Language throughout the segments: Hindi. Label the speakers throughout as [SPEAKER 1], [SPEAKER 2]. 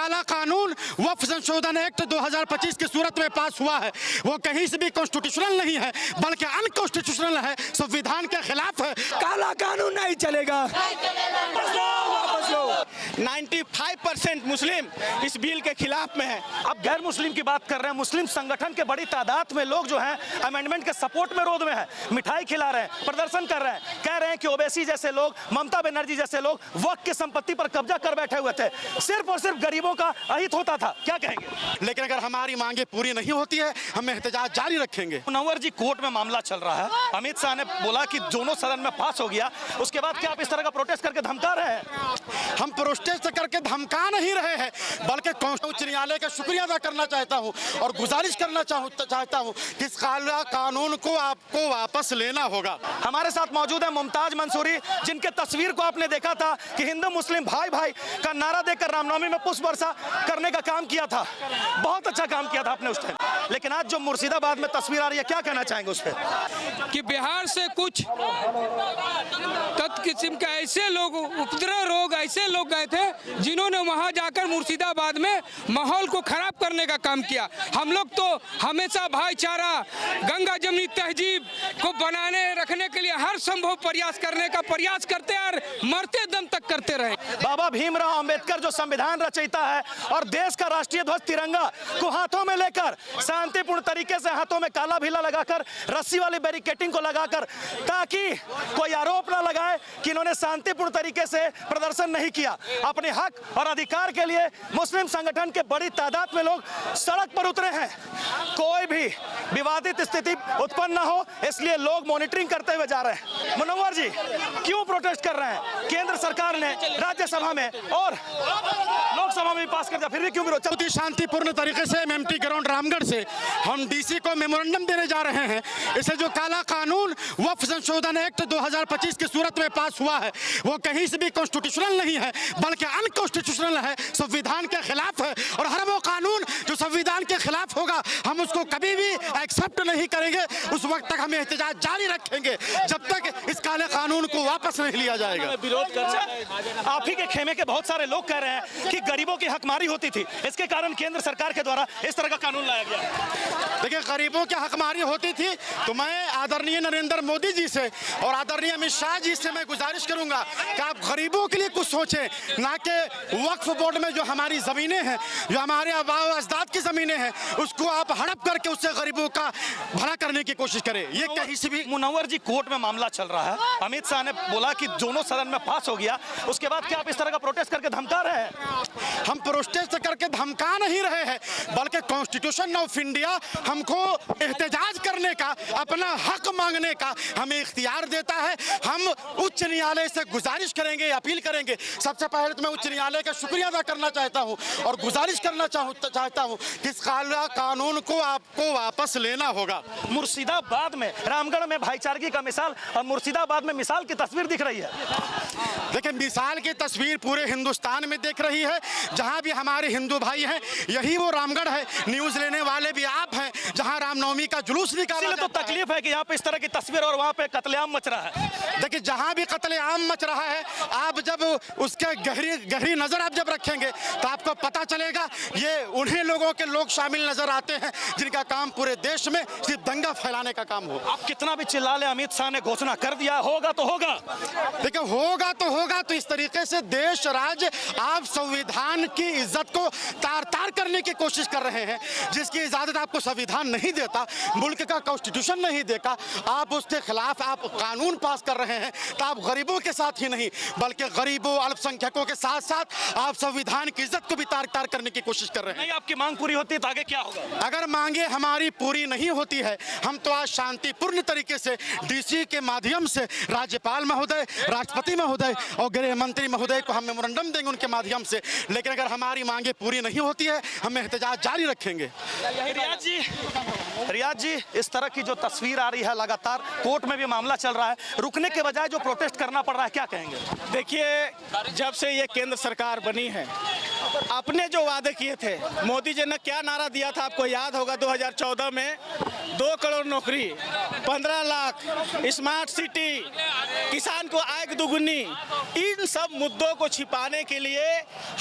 [SPEAKER 1] काला कानून वक्फ संशोधन एक्ट 2025 की सूरत में पास हुआ है वो कहीं से भी कॉन्स्टिट्यूशनल नहीं है बल्कि अनकॉन्स्टिट्यूशनल है, संविधान के खिलाफ है।
[SPEAKER 2] काला कानून नहीं चलेगा।
[SPEAKER 3] 95% मुस्लिम इस बिल के खिलाफ में है।
[SPEAKER 4] अब गैर मुस्लिम की बात कर रहे हैं, मुस्लिम संगठन के बड़ी तादाद में लोग जो हैं अमेंडमेंट के सपोर्ट में रोड में हैं, मिठाई खिला रहे हैं, प्रदर्शन कर रहे हैं, कह रहे हैं कि ओवैसी जैसे लोग, ममता बनर्जी जैसे लोग वक्फ की संपत्ति पर कब्जा कर बैठे हुए थे, सिर्फ और सिर्फ गरीबों का अहित होता था। क्या कहेंगे?
[SPEAKER 1] लेकिन अगर हमारी मांगे पूरी नहीं होती है हम एहतजाज जारी रखेंगे।
[SPEAKER 4] मुनव्वर जी, कोर्ट में मामला चल रहा है, अमित शाह ने बोला कि दोनों सदन में पास हो गया, उसके बाद क्या आप इस तरह का प्रोटेस्ट करके धमका रहे हैं?
[SPEAKER 1] हम प्रोटेस्ट करके धमका नहीं रहे हैं बल्कि उच्च न्यायालय का शुक्रिया अदा करना चाहता हूं और गुजारिश करना चाहता हूं कि इस काला कानून को आपको वापस लेना होगा।
[SPEAKER 4] हमारे साथ मौजूद है मुमताज मंसूरी, जिनके तस्वीर को आपने देखा था कि हिंदू मुस्लिम भाई भाई का नारा देकर रामनवमी में पुष्प वर्षा करने का काम किया था। बहुत अच्छा काम किया था आपने उस टाइम, लेकिन आज जो मुर्शिदाबाद में तस्वीर आ रही है, क्या कहना चाहेंगे उस पर?
[SPEAKER 5] कि बिहार से कुछ किस्म के ऐसे लोग, उपद्रव रोग ऐसे लोग गए थे जिन्होंने वहां जाकर मुर्शिदाबाद में माहौल को खराब करने का काम किया। हम लोग तो हमेशा भाईचारा, गंगा जमनी तहजीब को बनाने रखने के लिए हर संभव प्रयास करने का प्रयास करते और मरते दम तक करते रहे।
[SPEAKER 4] बाबा भीमराव अंबेडकर जो संविधान रचयिता है और देश का राष्ट्रीय ध्वज तिरंगा को हाथों में लेकर शांतिपूर्ण तरीके से हाथों में काला भीला लगाकर रस्सी वाली बैरिकेटिंग को लगाकर, ताकि कोई आरोप ना लगाए कि इन्होंने शांतिपूर्ण तरीके से प्रदर्शन नहीं किया, अपने हक और अधिकार के लिए मुस्लिम संगठन के बड़ी तादाद में लोग सड़क पर उतरे हैं। कोई भी विवादित स्थिति उत्पन्न न हो इसलिए लोग मॉनिटरिंग करते हुए जा रहे हैं। मुनव्वर जी, क्यों प्रोटेस्ट कर रहे हैं? केंद्र सरकार ने राज्यसभा में और लोकसभा में पास कर दिया, फिर भी क्यों विरोध?
[SPEAKER 1] बहुत ही शांतिपूर्ण तरीके से एमएमटी ग्राउंड रामगढ़ से हम डीसी को मेमोरेंडम देने जा रहे हैं। इसे जो काला कानून वक्फ संशोधन एक्ट 2025 की सूरत में पास हुआ है वो कहीं से भी कॉन्स्टिट्यूशनल नहीं है बल्कि अनकॉन्स्टिट्यूशनल है, संविधान के खिलाफ है और हर वो कानून जो संविधान के खिलाफ होगा हम उसको कभी भी एक्सेप्ट नहीं करेंगे। उस वक्त तक हम एहतजाज जारी रखेंगे जब तक इस काले कानून को वापस नहीं लिया जाएगा।
[SPEAKER 4] विरोध कर रहे हैं। आप ही के खेमे के बहुत सारे लोग कह रहे हैं कि गरीबों की हकमारी होती थी, इसके कारण केंद्र सरकार के द्वारा इस तरह का कानून लाया गया।
[SPEAKER 1] देखिए, गरीबों की हकमारी होती थी तो मैं आदरणीय नरेंद्र मोदी जी से और आदरणीय अमित शाह जी से मैं गुजारिश करूंगा कि आप गरीबों के लिए कुछ सोचें, ना कि वक्फ बोर्ड में जो हमारी ज़मीनें हैं, जो हमारे आबा अजदाद की ज़मीनें हैं, उसको आप हड़प करके उससे गरीबों का भला करने की कोशिश करें। ये कहीं से भी
[SPEAKER 4] मुनव्वर जी, कोर्ट में मामला चल रहा है, अमित शाह ने बोला कि दोनों सदन में पास हो गया, उसके बाद क्या आप इस तरह का प्रोटेस्ट करके धमका रहे हैं?
[SPEAKER 1] हम प्रोटेस्ट करके धमका नहीं रहे हैं बल्कि कॉन्स्टिट्यूशन ऑफ इंडिया हमको एहतजाज करने का, अपना हक मांगने का हमें इख्तियार देता है। हम उच्च न्यायालय से गुजारिश करेंगे, अपील करेंगे। सबसे पहले तो मैं उच्च न्यायालय का शुक्रिया अदा करना चाहता हूं और गुजारिश करना चाहता हूं कि इस काला कानून को आपको वापस लेना होगा।
[SPEAKER 4] मुर्शिदाबाद में, रामगढ़ में भाईचारगी का मिसाल और मुर्शिदाबाद में मिसाल की तस्वीर दिख रही है।
[SPEAKER 1] देखिए, मिसाल की तस्वीर पूरे हिंदुस्तान में देख रही है। जहां भी हमारे हिंदू भाई हैं, यही वो रामगढ़ है। न्यूज लेने वाले भी आप हैं, जहां रामनवमी का जुलूस निकाला
[SPEAKER 4] तो तकलीफ है कि यहाँ पे इस तरह की तस्वीर और वहाँ पे कत्लेआम मच रहा है।
[SPEAKER 1] देखिए, जहां भी कत्लेआम मच रहा है, आप जब उसके गहरी नजर आप जब रखेंगे तो आपको पता चलेगा ये उन्हीं लोगों के लोग शामिल नजर आते हैं जिनका काम पूरे देश में सिर्फ दंगा फैलाने का काम हो।
[SPEAKER 4] आप कितना भी चिल्ला ले, अमित शाह ने घोषणा कर दिया, होगा तो होगा।
[SPEAKER 1] देखिए, होगा तो इस तरीके से देश राज्य आप संविधान की इज्जत को तार तार करने की कोशिश कर रहे हैं, जिसकी इजाजत आपको संविधान नहीं देता, मुल्क का कॉन्स्टिट्यूशन नहीं देता। आप उसके खिलाफ आप कानून पास कर रहे हैं तो आप गरीबों के साथ ही नहीं बल्कि गरीबों, अल्पसंख्यकों के साथ साथ आप संविधान की इज्जत को भी तार तार करने की कोशिश कर रहे हैं।
[SPEAKER 4] नहीं, आपकी मांग पूरी होती है तो आगे क्या होगा?
[SPEAKER 1] अगर मांगे हमारी पूरी नहीं होती है, हम तो आज शांतिपूर्ण तरीके से डीसी के माध्यम से राज्यपाल महोदय, राष्ट्रपति महोदय और गृह मंत्री महोदय को हम मेमोरेंडम देंगे उनके माध्यम से। लेकिन अगर हमारी मांगे पूरी नहीं होती है हम एहतजाज जारी रखेंगे।
[SPEAKER 4] रियाज जी, इस तरह की जो तस्वीर आ रही है, लगातार कोर्ट में भी मामला चल रहा है, रुकने के बजाय जो प्रोटेस्ट करना पड़ रहा है, क्या कहेंगे?
[SPEAKER 3] देखिए, जब से ये केंद्र सरकार बनी है, अपने जो वादे किए थे, मोदी जी ने क्या नारा दिया था आपको याद होगा, 2014 में 2 करोड़ नौकरी 15 लाख, स्मार्ट सिटी, किसान को आय दुगुनी, इन सब मुद्दों को छिपाने के लिए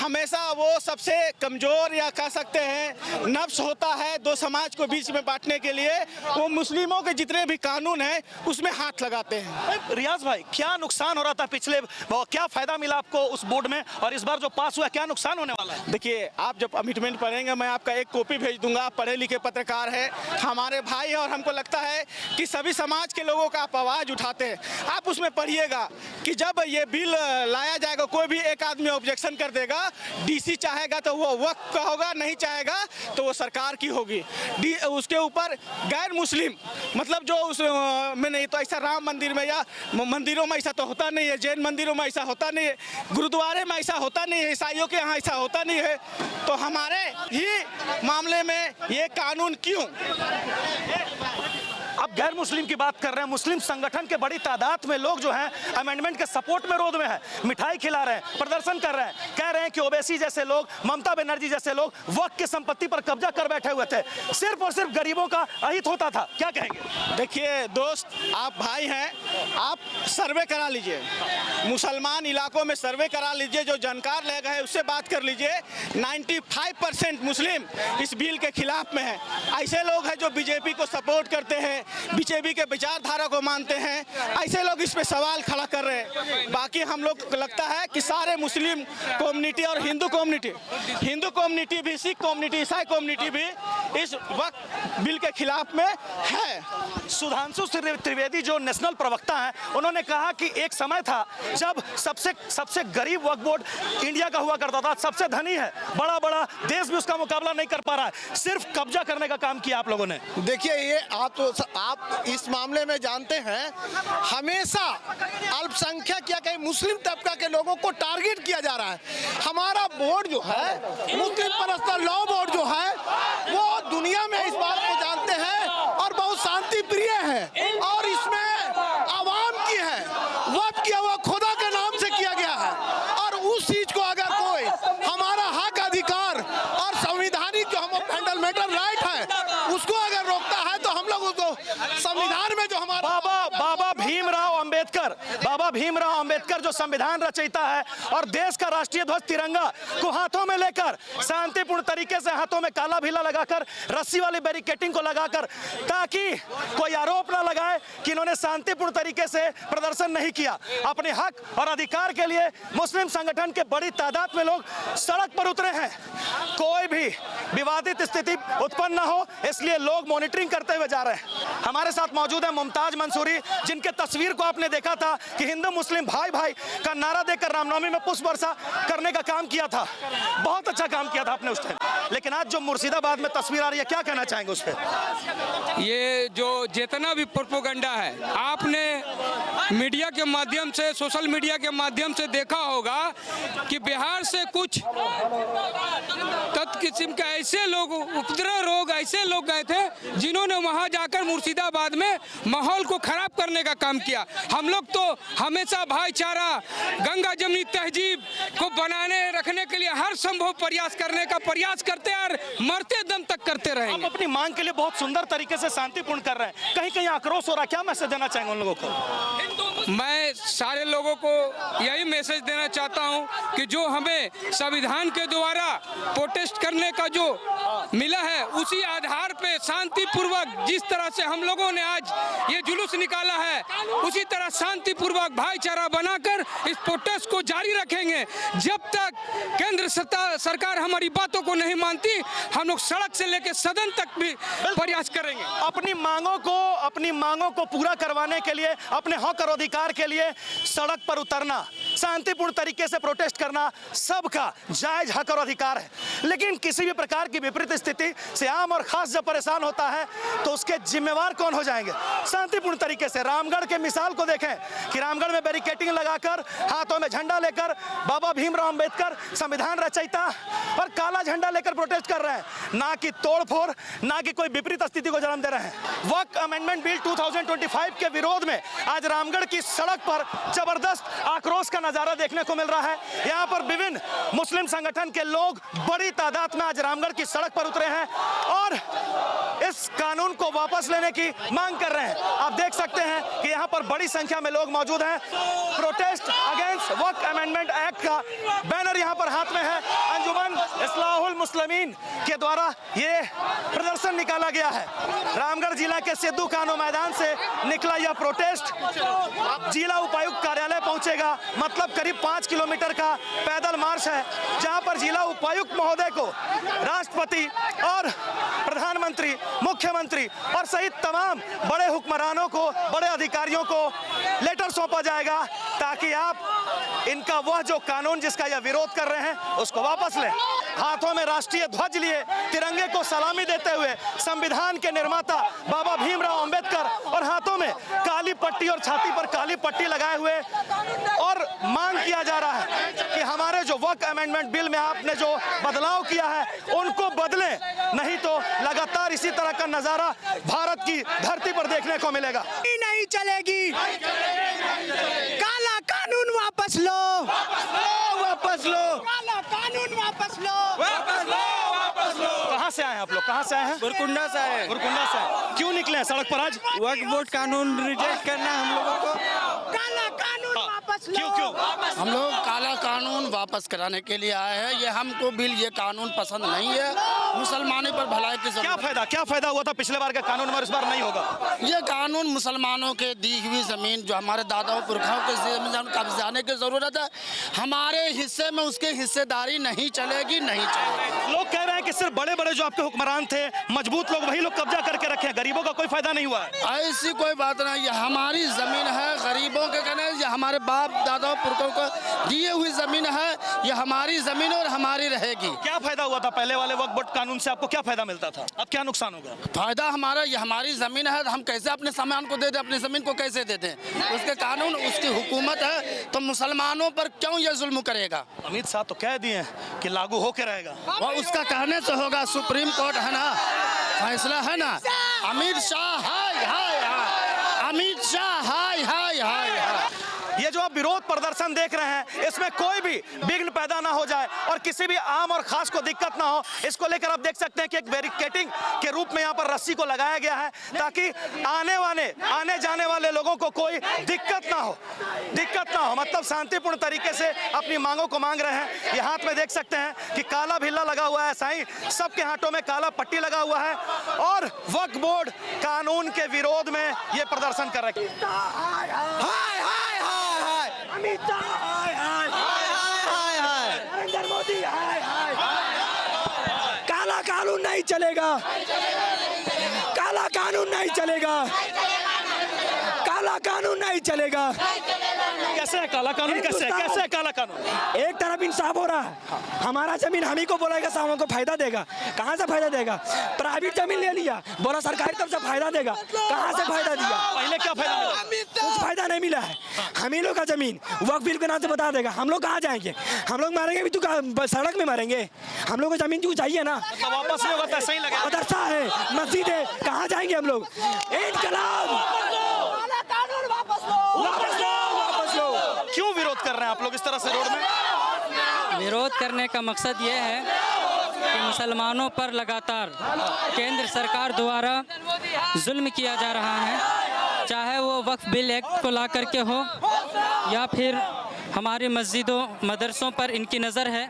[SPEAKER 3] हमेशा वो सबसे कमजोर या कह सकते हैं नफ्स होता है दो समाज को बीच में बांटने के लिए, वो मुस्लिमों के जितने भी कानून हैं उसमें हाथ लगाते हैं।
[SPEAKER 4] रियाज भाई, क्या नुकसान हो रहा था पिछले, क्या फायदा मिला आपको उस बोर्ड में, और इस बार जो पास हुआ क्या नुकसान होने वाला है?
[SPEAKER 3] देखिए, आप जब कमिटमेंट पढ़ेंगे, मैं आपका एक कॉपी भेज दूंगा, आप पढ़े लिखे पत्रकार है, हमारे भाई है, और हमको लगता है कि सभी समाज के लोगों का आप आवाज उठाते हैं। आप उसमें पढ़िएगा कि जब ये बिल लाया जाएगा, कोई भी एक आदमी ऑब्जेक्शन कर देगा, डीसी चाहेगा तो वो वक्फ का होगा, नहीं चाहेगा तो वो सरकार की होगी। उसके ऊपर गैर मुस्लिम, मतलब जो उस में नहीं, तो ऐसा राम मंदिर में या मंदिरों में ऐसा तो होता नहीं है, जैन मंदिरों में ऐसा होता नहीं है, गुरुद्वारे में ऐसा होता नहीं है, ईसाइयों के यहाँ ऐसा होता नहीं है, तो हमारे ही मामले में ये कानून क्यों?
[SPEAKER 4] अब गैर मुस्लिम की बात कर रहे हैं, मुस्लिम संगठन के बड़ी तादाद में लोग जो हैं अमेंडमेंट के सपोर्ट में रोड में हैं, मिठाई खिला रहे हैं, प्रदर्शन कर रहे हैं, कह रहे हैं कि ओवैसी जैसे लोग, ममता बनर्जी जैसे लोग वक्त की संपत्ति पर कब्जा कर बैठे हुए थे, सिर्फ और सिर्फ गरीबों का अहित होता था। क्या कहेंगे?
[SPEAKER 3] देखिए दोस्त, आप भाई हैं, आप सर्वे करा लीजिए, मुसलमान इलाकों में सर्वे करा लीजिए, जो जानकार लोग हैं उससे बात कर लीजिए, 95% मुस्लिम इस बिल के खिलाफ में है। ऐसे लोग हैं जो बीजेपी को सपोर्ट करते हैं, बीजेपी के विचारधारा को मानते हैं, ऐसे लोग इस पे सवाल खड़ा कर रहे हैं। बाकी हम लोग को लगता है कि सारे मुस्लिम कम्युनिटी और हिंदू कम्युनिटी भी, सिख कम्युनिटी, ईसाई कम्युनिटी भी इस वक्त बिल के खिलाफ में है।
[SPEAKER 4] सुधांशु त्रिवेदी जो नेशनल प्रवक्ता हैं, उन्होंने कहा कि एक समय था जब सबसे गरीब वक्फ बोर्ड इंडिया का हुआ करता था, सबसे धनी है, बड़ा बड़ा देश भी उसका मुकाबला नहीं कर पा रहा है, सिर्फ कब्जा करने का काम किया आप लोगों ने।
[SPEAKER 6] देखिए, ये आप इस मामले में जानते हैं, हमेशा अल्पसंख्यक या कहीं मुस्लिम तबका के लोगों को टारगेट किया जा रहा है। हमारा बोर्ड जो है, मुस्लिम पर्सनल लॉ बोर्ड जो है, वो दुनिया में इस बात को जानते हैं और बहुत शांति प्रिय है, और इसमें आवाम की है, वक्त किया हुआ खुदा के नाम से किया गया है, और उस चीज को अगर कोई हमारा हक, अधिकार और संवैधानिक जो हम फंडामेंटल राइट है उसको अगर रोकता है, तो हम लोग उसको संविधान में जो हमारा
[SPEAKER 4] बाबा भीमराव अंबेडकर जो संविधान रचयिता है और देश का राष्ट्रीय ध्वज तिरंगा को हाथों में लेकर शांतिपूर्ण तरीके से हाथों में काला भीला लगाकर, रस्सी वाली बैरिकेटिंग को लगाकर, ताकि कोई आरोप ना लगाए कि इन्होंने शांतिपूर्ण तरीके से प्रदर्शन नहीं किया। अपने हक और अधिकार के लिए मुस्लिम संगठन के बड़ी तादाद में लोग सड़क पर उतरे हैं। कोई भी विवादित स्थिति उत्पन्न ना हो, इसलिए लोग मॉनिटरिंग करते हुए जा रहे हैं। हमारे साथ मौजूद है मुमताज मंसूरी, जिनके तस्वीर को आपने देखा था कि हिंदू मुस्लिम भाई भाई का नारा देकर रामनवमी में पुष्प वर्षा करने का काम किया था। बहुत अच्छा काम किया था आपने उस टाइम, लेकिन आज जो मुर्शिदाबाद में तस्वीर आ रही है, क्या कहना चाहेंगे उस पर?
[SPEAKER 5] ये जो जितना भी प्रोपोगंडा है, आपने मीडिया के माध्यम से, सोशल मीडिया के माध्यम से देखा होगा कि बिहार से कुछ किस्म के ऐसे लोग, उपद्रव रोग ऐसे लोग गए थे, जिन्होंने वहां जाकर मुर्शिदाबाद में माहौल को खराब करने का काम किया। हम लोग तो हमेशा भाईचारा, गंगा जमनी तहजीब को बनाने रखने के लिए हर संभव प्रयास करने का प्रयास करते हैं और मरते दम तक करते रहेंगे।
[SPEAKER 4] आप अपनी मांग के लिए बहुत सुंदर तरीके से शांतिपूर्ण कर रहे हैं, कहीं कहीं आक्रोश हो रहा है, क्या मैसेज देना चाहेंगे उन लोगों को?
[SPEAKER 5] मैं सारे लोगों को यही मैसेज देना चाहता हूं कि जो हमें संविधान के द्वारा प्रोटेस्ट करने का जो मिला है, उसी आधार पे शांतिपूर्वक, जिस तरह से हम लोगों ने आज ये जुलूस निकाला है, उसी तरह शांतिपूर्वक भाईचारा बनाकर इस प्रोटेस्ट को जारी रखेंगे। जब तक केंद्र सरकार हमारी बातों को नहीं मानती, हम लोग सड़क से लेकर सदन तक भी प्रयास करेंगे।
[SPEAKER 4] अपनी मांगों को पूरा करवाने के लिए, अपने हक और अधिकार के लिए सड़क पर उतरना, शांतिपूर्ण तरीके से प्रोटेस्ट करना सबका जायज हक और अधिकार है, लेकिन किसी भी प्रकार की विपरीत स्थिति से आम और खास जब परेशान होता है तो उसके जिम्मेवार कौन हो जाएंगे? शांतिपूर्ण तरीके से रामगढ़ के मिसाल को देखें कि रामगढ़ में बैरिकेटिंग लगाकर, हाथों में झंडा लेकर, बाबा भीमराव अंबेडकर संविधान रचयिता और काला झंडा लेकर प्रोटेस्ट कर रहे हैं, ना कि तोड़फोड़, ना कि कोई विपरीत स्थिति को जन्म दे रहे हैं। वक्त अमेंडमेंट बिल 2025 के विरोध में आज रामगढ़ की सड़क पर जबरदस्त आक्रोश का नजारा देखने को मिल रहा है। यहाँ पर विभिन्न मुस्लिम संगठन के लोग बड़ी तादाद में आज रामगढ़ की सड़क पर उतरे हैं और इस कानून को वापस लेने की मांग कर रहे हैं। आप देख सकते हैं कि यहाँ पर बड़ी संख्या में लोग मौजूद हैं। प्रोटेस्ट अगेंस्ट वक्फ अमेंडमेंट एक्ट का बैनर यहाँ पर हाथ में है। अंजुमन इस्लाहुल मुस्लिमीन के द्वारा ये प्रदर्शन निकाला गया है। रामगढ़ जिला के सिद्धू कानो मैदान से निकला यह प्रोटेस्ट जिला उपायुक्त कार्यालय पहुंचेगा। मतलब करीब 5 किलोमीटर का पैदल मार्च है, जहां पर जिला उपायुक्त महोदय को राष्ट्रपति और प्रधानमंत्री, मुख्यमंत्री और सहित तमाम बड़े हुक्मरानों को, बड़े अधिकारियों को लेटर सौंपा जाएगा ताकि आप इनका वह जो कानून जिसका यह विरोध कर रहे हैं उसको वापस लें। हाथों में राष्ट्रीय ध्वज लिए तिरंगे को सलामी देते हुए संविधान के निर्माता बाबा भीमराव अंबेडकर और हाथों में काली पट्टी और छाती पर काली पट्टी लगाए हुए और मांग किया जा रहा है कि हमारे जो वक्फ अमेंडमेंट बिल में आपने जो बदलाव किया है उनको बदलें, नहीं तो लगातार इसी तरह का नजारा भारत की धरती पर देखने को मिलेगा।
[SPEAKER 2] नहीं चलेगी। काला कानून वापस लो, वापस लो, काला कानून वापस लो, वापस लो, वापस लो।
[SPEAKER 4] कहाँ से आए हैं आप लोग? कहाँ से आए हैं?
[SPEAKER 5] बुरकुंडा से है।
[SPEAKER 4] बुरकुंडा से। क्यों निकले हैं सड़क पर आज?
[SPEAKER 5] वक्फ बोर्ड कानून रिजेक्ट करना हम लोगों को।
[SPEAKER 2] काला कानून वापस लो।
[SPEAKER 4] क्यों?
[SPEAKER 7] हम लोग काला कानून वापस कराने के लिए आए हैं। ये हमको बिल, ये कानून पसंद नहीं है। मुसलमानों पर भलाई की जरूरत।
[SPEAKER 4] क्या फायदा हुआ था पिछले बार का कानून और इस बार नहीं होगा?
[SPEAKER 7] ये कानून मुसलमानों के दी हुई जमीन जो हमारे दादाओं पुरखाओं के जमीन कब्जाने की जरूरत है। हमारे हिस्से में उसकी हिस्सेदारी नहीं चलेगी, नहीं चलेगी।
[SPEAKER 4] लोग कह रहे हैं कि सिर्फ बड़े बड़े जो आपके हुक्मरान थे, मजबूत लोग, वही लोग कब्जा करके रखे हैं, गरीबों का कोई फायदा नहीं हुआ है।
[SPEAKER 7] ऐसी कोई बात नहीं। ये हमारी जमीन है, गरीबों के कहने, ये हमारे बाप दादाओं पुरखों को दी हुई जमीन है। ये हमारी जमीन और हमारी रहेगी।
[SPEAKER 4] क्या फायदा हुआ था पहले वाले वक्फ बोर्ड कानून से? आपको क्या फायदा मिलता था? अब क्या नुकसान होगा?
[SPEAKER 7] फायदा हमारा, ये हमारी जमीन है, हम कैसे अपने सामान को दे दें, अपनी जमीन को कैसे दे दें? उसके कानून, उसकी हुकूमत है, तो मुसलमानों पर क्यों ये जुल्म करेगा?
[SPEAKER 4] अमित शाह तो कह दिए कि लागू होके रहेगा।
[SPEAKER 7] वो उसका कहने से होगा। सुप्रीम कोर्ट है ना, फैसला है ना। अमित शाह हाय हाय हाय, अमित शाह हाय हाय हाय हाय।
[SPEAKER 4] ये जो आप विरोध प्रदर्शन देख रहे हैं, इसमें कोई भी विघ्न पैदा ना हो जाए और किसी भी आम और खास को दिक्कत ना हो, इसको लेकर आप देख सकते हैं कि एक बैरिकेडिंग के रूप में यहाँ पर रस्सी को लगाया गया है ताकि आने जाने वाले लोगों को कोई दिक्कत ना हो। मतलब शांतिपूर्ण तरीके से अपनी मांगों को मांग रहे हैं। ये हाथ में देख सकते हैं कि काला भिल्ला लगा हुआ है, साईं सबके हाथों में काला पट्टी लगा हुआ है और वक्फ बोर्ड कानून के विरोध में ये प्रदर्शन कर रहे हैं।
[SPEAKER 2] अमित शाह हाय हाय हाय हाय, नरेंद्र मोदी हाय हाय। काला कानून नहीं चलेगा। काला कानून नहीं चलेगा। काला कानून नहीं चलेगा।
[SPEAKER 4] कैसे है काला कानून? कैसे है काला कानून?
[SPEAKER 2] एक तरफ इंसाफ हो रहा है। हमारा जमीन हम ही को बोला सामों को फायदा देगा। कहाँ से फायदा देगा? प्राइवेट जमीन ले लिया, बोला सरकारी तरफ से फायदा देगा। कहाँ से फायदा दिया?
[SPEAKER 4] पहले क्या फायदा मिला?
[SPEAKER 2] कुछ फायदा नहीं मिला है। हम ही लोग का जमीन वक्फ बिल के नाम से बता देगा। हम लोग कहाँ जाएंगे? हम लोग मारेंगे भी तो सड़क में मारेंगे। हम लोग को जमीन क्यों चाहिए ना?
[SPEAKER 4] वापस नहीं होगा, सही लगे।
[SPEAKER 2] मदरसा है, मस्जिद है, कहाँ जाएंगे हम लोग?
[SPEAKER 4] क्यों विरोध कर रहे हैं आप लोग इस तरह से रोड में?
[SPEAKER 8] विरोध करने का मकसद ये है कि मुसलमानों पर लगातार केंद्र सरकार द्वारा जुल्म किया जा रहा है, चाहे वो वक्फ बिल एक्ट को ला करके हो या फिर हमारे मस्जिदों मदरसों पर इनकी नज़र है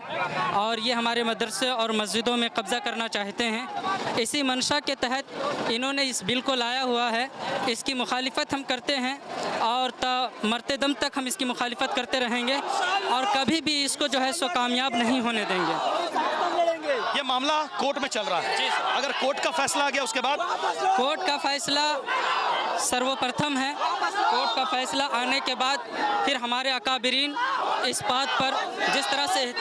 [SPEAKER 8] और ये हमारे मदरसे और मस्जिदों में कब्ज़ा करना चाहते हैं। इसी मंशा के तहत इन्होंने इस बिल को लाया हुआ है। इसकी मुखालिफत हम करते हैं और मरते दम तक हम इसकी मुखालिफत करते रहेंगे और कभी भी इसको जो है सो कामयाब नहीं होने देंगे।
[SPEAKER 4] ये मामला कोर्ट में चल रहा है। अगर कोर्ट का फैसला आ गया उसके बाद?
[SPEAKER 8] कोर्ट का फैसला सर्वप्रथम है। कोर्ट का फैसला आने के बाद फिर हमारे अकाबिरीन इस बात पर जिस तरह से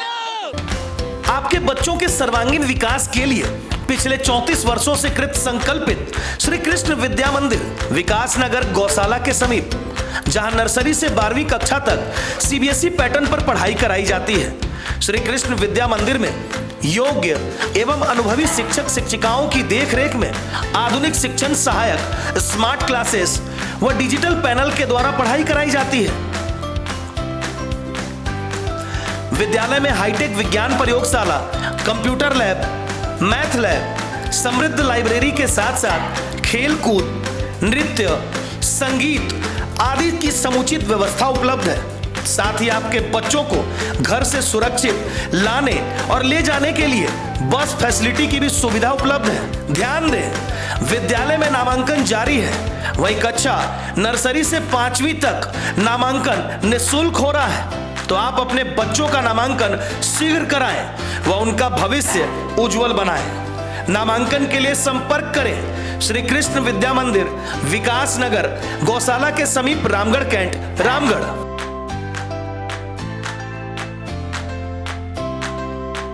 [SPEAKER 9] आपके बच्चों के सर्वांगीण विकास के लिए पिछले 34 वर्षों से कृत संकल्पित श्री कृष्ण विद्या मंदिर विकास नगर गौशाला के समीप, जहां नर्सरी से 12वीं कक्षा तक सीबीएसई पैटर्न पर पढ़ाई कराई जाती है। श्री कृष्ण विद्या मंदिर में योग्य एवं अनुभवी शिक्षक शिक्षिकाओं की देखरेख में आधुनिक शिक्षण सहायक, स्मार्ट क्लासेस व डिजिटल पैनल के द्वारा पढ़ाई कराई जाती है। विद्यालय में हाईटेक विज्ञान प्रयोगशाला, कंप्यूटर लैब, मैथ लैब, समृद्ध लाइब्रेरी के साथ साथ खेल कूद, नृत्य, संगीत आदि की समुचित व्यवस्था उपलब्ध है। साथ ही आपके बच्चों को घर से सुरक्षित लाने और ले जाने के लिए बस फैसिलिटी की भी सुविधा उपलब्ध है। ध्यान दें, विद्यालय में नामांकन जारी है। वही कक्षा नर्सरी से 5वीं तक नामांकन निःशुल्क हो रहा है। तो आप अपने बच्चों का नामांकन शीघ्र कराएं व उनका भविष्य उज्जवल बनाएं। नामांकन के लिए संपर्क करें श्री कृष्ण विद्या मंदिर, विकास नगर, गौशाला के समीप, रामगढ़ कैंट, रामगढ़।